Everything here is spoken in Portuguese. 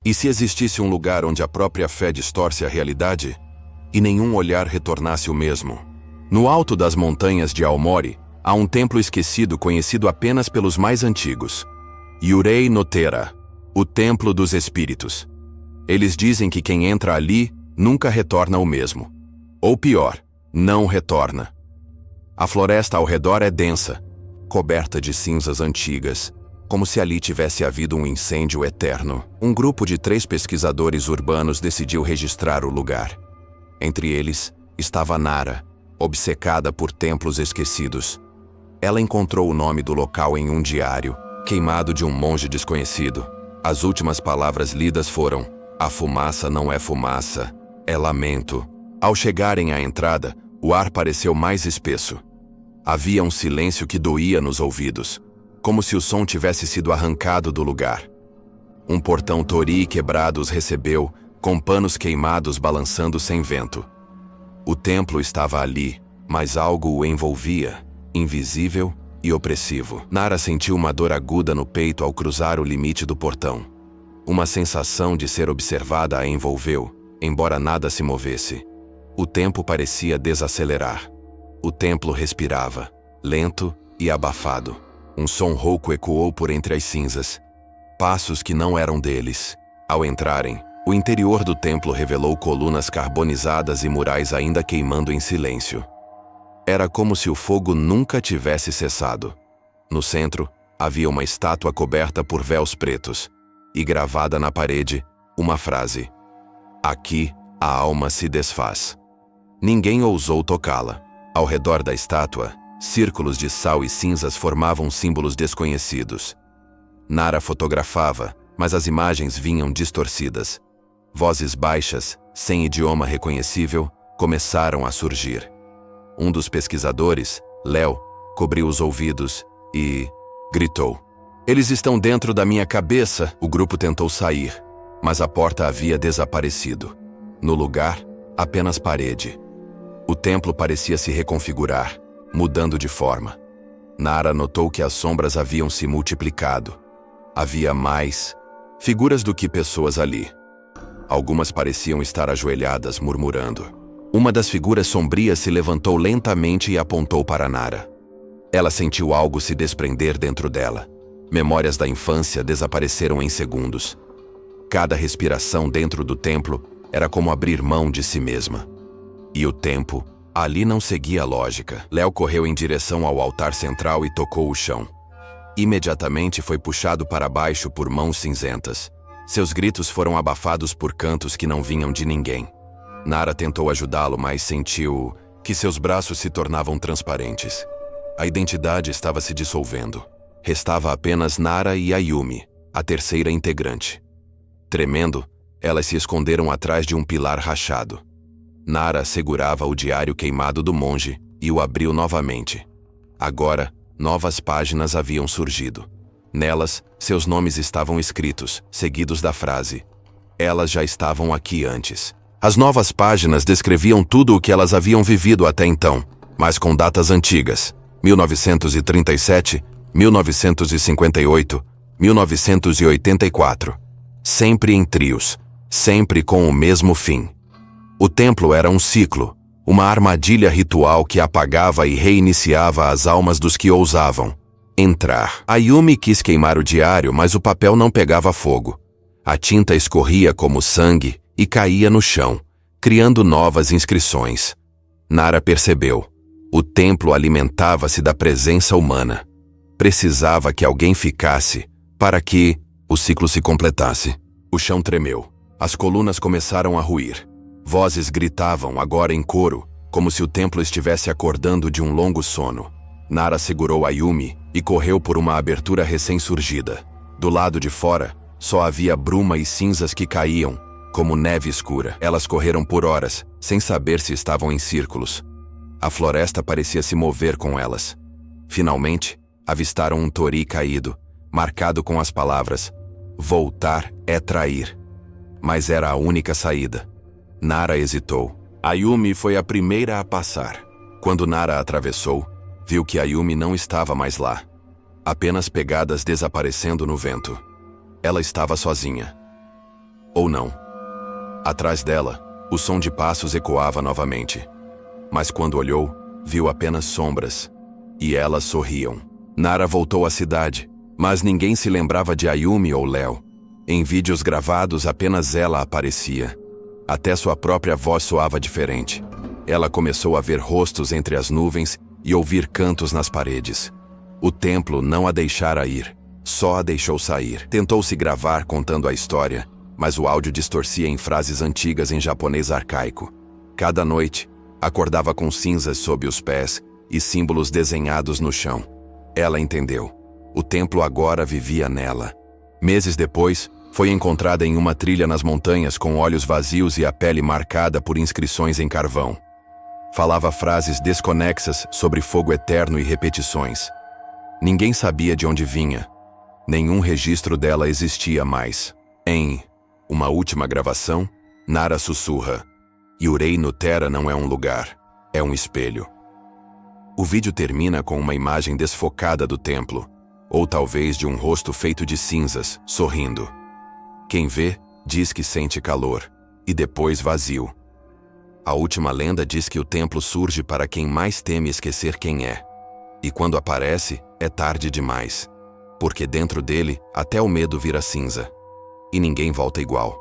E se existisse um lugar onde a própria fé distorce a realidade? E nenhum olhar retornasse o mesmo? No alto das montanhas de Aomori, há um templo esquecido conhecido apenas pelos mais antigos. Yurei no Tera, o Templo dos Espíritos. Eles dizem que quem entra ali nunca retorna o mesmo. Ou pior, não retorna. A floresta ao redor é densa, coberta de cinzas antigas, como se ali tivesse havido um incêndio eterno. Um grupo de 3 pesquisadores urbanos decidiu registrar o lugar. Entre eles estava Nara, obcecada por templos esquecidos. Ela encontrou o nome do local em um diário, queimado de um monge desconhecido. As últimas palavras lidas foram: "A fumaça não é fumaça, é lamento." Ao chegarem à entrada, o ar pareceu mais espesso. Havia um silêncio que doía nos ouvidos, como se o som tivesse sido arrancado do lugar. Um portão torii quebrado os recebeu, com panos queimados balançando sem vento. O templo estava ali, mas algo o envolvia, invisível e opressivo. Nara sentiu uma dor aguda no peito ao cruzar o limite do portão. Uma sensação de ser observada a envolveu, embora nada se movesse. O tempo parecia desacelerar. O templo respirava, lento e abafado. Um som rouco ecoou por entre as cinzas. Passos que não eram deles. Ao entrarem, o interior do templo revelou colunas carbonizadas e murais ainda queimando em silêncio. Era como se o fogo nunca tivesse cessado. No centro, havia uma estátua coberta por véus pretos, e gravada na parede, uma frase: "Aqui, a alma se desfaz." Ninguém ousou tocá-la. Ao redor da estátua, círculos de sal e cinzas formavam símbolos desconhecidos. Nara fotografava, mas as imagens vinham distorcidas. Vozes baixas, sem idioma reconhecível, começaram a surgir. Um dos pesquisadores, Léo, cobriu os ouvidos e gritou: "Eles estão dentro da minha cabeça!" O grupo tentou sair, mas a porta havia desaparecido. No lugar, apenas parede. O templo parecia se reconfigurar, mudando de forma. Nara notou que as sombras haviam se multiplicado. Havia mais figuras do que pessoas ali. Algumas pareciam estar ajoelhadas, murmurando. Uma das figuras sombrias se levantou lentamente e apontou para Nara. Ela sentiu algo se desprender dentro dela. Memórias da infância desapareceram em segundos. Cada respiração dentro do templo era como abrir mão de si mesma. E o tempo, ali não seguia lógica. Léo correu em direção ao altar central e tocou o chão. Imediatamente foi puxado para baixo por mãos cinzentas. Seus gritos foram abafados por cantos que não vinham de ninguém. Nara tentou ajudá-lo, mas sentiu que seus braços se tornavam transparentes. A identidade estava se dissolvendo. Restava apenas Nara e Ayumi, a terceira integrante. Tremendo, elas se esconderam atrás de um pilar rachado. Nara segurava o diário queimado do monge e o abriu novamente. Agora, novas páginas haviam surgido. Nelas, seus nomes estavam escritos, seguidos da frase: "Elas já estavam aqui antes." As novas páginas descreviam tudo o que elas haviam vivido até então, mas com datas antigas: 1937, 1958, 1984. Sempre em trios, sempre com o mesmo fim. O templo era um ciclo, uma armadilha ritual que apagava e reiniciava as almas dos que ousavam entrar. Ayumi quis queimar o diário, mas o papel não pegava fogo. A tinta escorria como sangue e caía no chão, criando novas inscrições. Nara percebeu. O templo alimentava-se da presença humana. Precisava que alguém ficasse para que o ciclo se completasse. O chão tremeu. As colunas começaram a ruir. Vozes gritavam, agora em coro, como se o templo estivesse acordando de um longo sono. Nara segurou Ayumi e correu por uma abertura recém-surgida. Do lado de fora, só havia bruma e cinzas que caíam, como neve escura. Elas correram por horas, sem saber se estavam em círculos. A floresta parecia se mover com elas. Finalmente, avistaram um torii caído, marcado com as palavras: "Voltar é trair." Mas era a única saída. Nara hesitou. Ayumi foi a primeira a passar. Quando Nara atravessou, viu que Ayumi não estava mais lá. Apenas pegadas desaparecendo no vento. Ela estava sozinha. não. Atrás dela, o som de passos ecoava novamente. Mas quando olhou, viu apenas sombras. E elas sorriam. Nara voltou à cidade, mas ninguém se lembrava de Ayumi ou Léo. Em vídeos gravados, apenas ela aparecia. Até sua própria voz soava diferente. Ela começou a ver rostos entre as nuvens e ouvir cantos nas paredes. O templo não a deixara ir, só a deixou sair. Tentou se gravar contando a história, mas o áudio distorcia em frases antigas em japonês arcaico. Cada noite, acordava com cinzas sob os pés e símbolos desenhados no chão. Ela entendeu. O templo agora vivia nela. Meses depois, foi encontrada em uma trilha nas montanhas com olhos vazios e a pele marcada por inscrições em carvão. Falava frases desconexas sobre fogo eterno e repetições. Ninguém sabia de onde vinha. Nenhum registro dela existia mais. Em uma última gravação, Nara sussurra: Yurei no Terra não é um lugar, é um espelho. O vídeo termina com uma imagem desfocada do templo, ou talvez de um rosto feito de cinzas, sorrindo. Quem vê, diz que sente calor, e depois vazio. A última lenda diz que o templo surge para quem mais teme esquecer quem é. E quando aparece, é tarde demais. Porque dentro dele, até o medo vira cinza. E ninguém volta igual.